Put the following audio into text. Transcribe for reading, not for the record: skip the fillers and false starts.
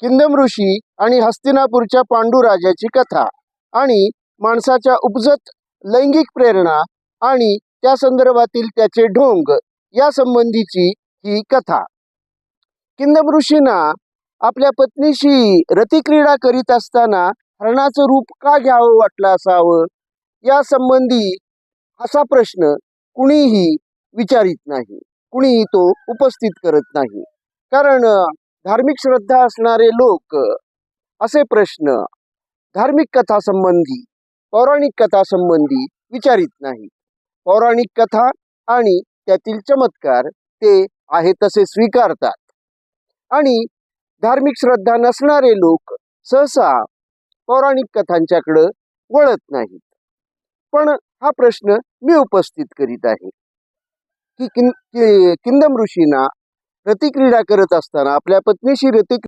किंदम ऋषी आणि हस्तिनापूरच्या पांडुराजाची कथा आणि माणसाच्या उपजत लैंगिक प्रेरणा आणि त्या संदर्भातील त्याचे ढोंग या संबंधीची ही कथा. किंदम ऋषींना आपल्या पत्नीशी रतिक्रीडा करीत असताना हरणाचं रूप का घ्यावं वाटलं असावं या संबंधी असा प्रश्न कुणीही विचारित नाही, कुणीही तो उपस्थित करत नाही. कारण धार्मिक श्रद्धा असणारे लोक असे प्रश्न धार्मिक कथासंबंधी, पौराणिक कथासंबंधी विचारित नाहीत. पौराणिक कथा आणि त्यातील चमत्कार ते आहे तसे स्वीकारतात आणि धार्मिक श्रद्धा नसणारे लोक सहसा पौराणिक कथांच्याकडे वळत नाहीत. पण हा प्रश्न मी उपस्थित करीत आहे की किंदम ऋषींना रतिक्रीडा करत असताना, आपल्या पत्नीशी